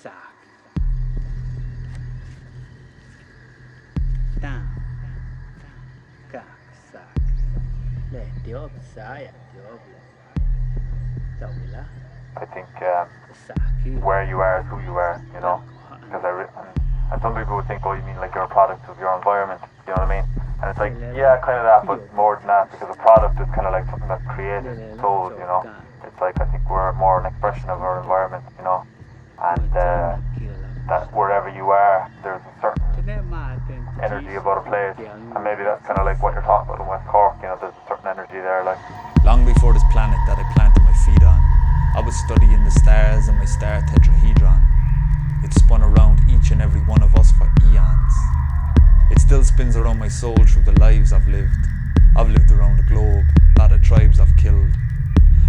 sack. Down, cock, sack. Let the up, side, the up. I think where you are is who you are, you know. Because and some people would think, oh, you mean like you're a product of your environment, you know what I mean? And it's like, yeah, kind of that, but more than that, because a product is kind of like something that's created, sold, you know. It's like, I think we're more an expression of our environment, you know. And that wherever you are, there's a certain energy about a place, and maybe that's kind of like what you're talking about in West Cork, you know, there's a certain energy there, like. Long before this planet that I planted my feet on, I was studying the stars and my star tetrahedron. It spun around each and every one of us for eons. It still spins around my soul through the lives I've lived. I've lived around the globe, a lot of tribes I've killed.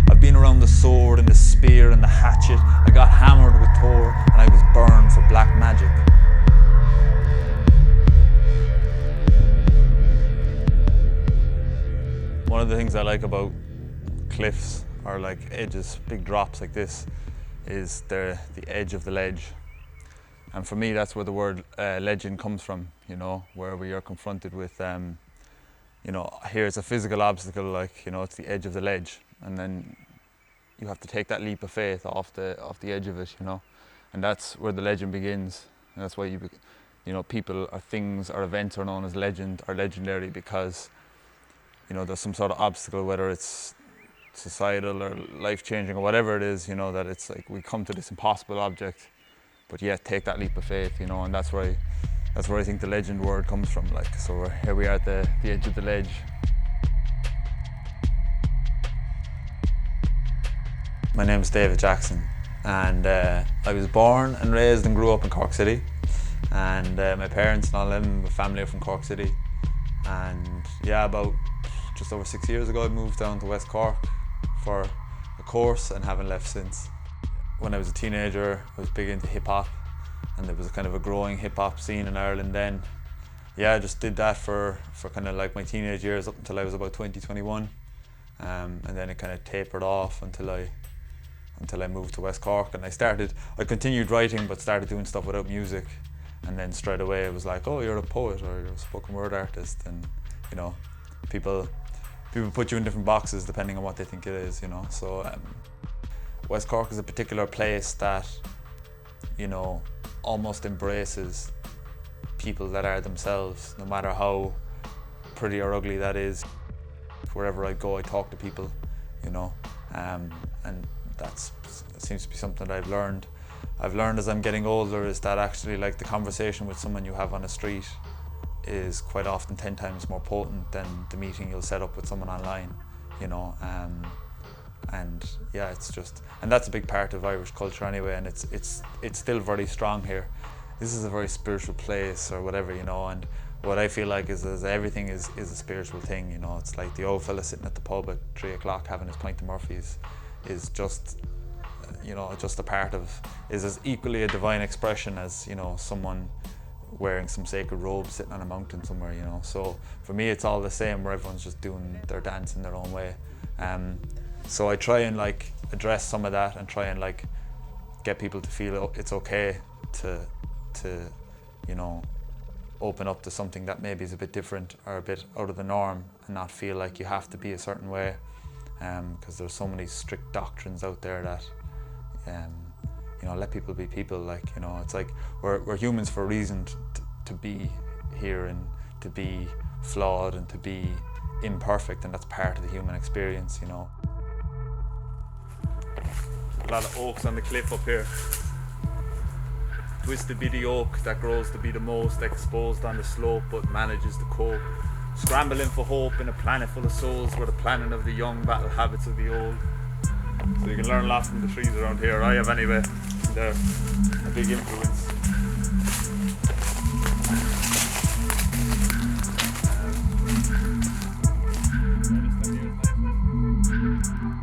I've been around the sword and the spear and the hatchet. I got hammered with Thor and I was burned for black magic. One of the things I like about cliffs or like edges, big drops like this, is they're the edge of the ledge. And for me, that's where the word legend comes from, you know, where we are confronted with, you know, here's a physical obstacle, like, you know, it's the edge of the ledge. And then you have to take that leap of faith off the edge of it, you know. And that's where the legend begins. And that's why you know, people or things or events are known as legend or legendary because, you know, there's some sort of obstacle, whether it's societal or life-changing or whatever it is, you know, that it's like we come to this impossible object, but yet take that leap of faith, you know, and that's where I think the legend word comes from. Like, so here we are at the edge of the ledge. My name is David Jackson, and I was born and raised and grew up in Cork City, and my parents and all them, my family are from Cork City, and yeah, about just over 6 years ago I moved down to West Cork for a course and haven't left since. When I was a teenager, I was big into hip hop, and there was a kind of a growing hip hop scene in Ireland then. Yeah, I just did that for kind of like my teenage years up until I was about 20, 21. And then it kind of tapered off until I moved to West Cork, and I continued writing but started doing stuff without music, and then straight away it was like, oh, you're a poet or you're a spoken word artist, and you know, people put you in different boxes depending on what they think it is, you know. So West Cork is a particular place that, you know, almost embraces people that are themselves, no matter how pretty or ugly that is. Wherever I go, I talk to people, you know, and that seems to be something that I've learned as I'm getting older, is that actually, like, the conversation with someone you have on the street is quite often 10 times more potent than the meeting you'll set up with someone online, you know. And yeah, it's just, and that's a big part of Irish culture anyway, and it's still very strong here. This is a very spiritual place or whatever, you know, and what I feel like is everything is a spiritual thing, you know. It's like the old fella sitting at the pub at 3 o'clock having his pint of Murphy's is just, you know, just a part of, is as equally a divine expression as, you know, someone wearing some sacred robe sitting on a mountain somewhere, you know. So for me it's all the same, where everyone's just doing their dance in their own way. So I try and like address some of that and try and like get people to feel it's okay to you know, open up to something that maybe is a bit different or a bit out of the norm, and not feel like you have to be a certain way, because there's so many strict doctrines out there that you know, let people be people. Like, you know, it's like we're humans for a reason to be here and to be flawed and to be imperfect, and that's part of the human experience, you know. A lot of oaks on the cliff up here. Twisted be the oak that grows to be the most exposed on the slope but manages to cope. Scrambling for hope in a planet full of souls, where the planning of the young battle habits of the old. So you can learn a lot from the trees around here. I have anyway. They're a big influence.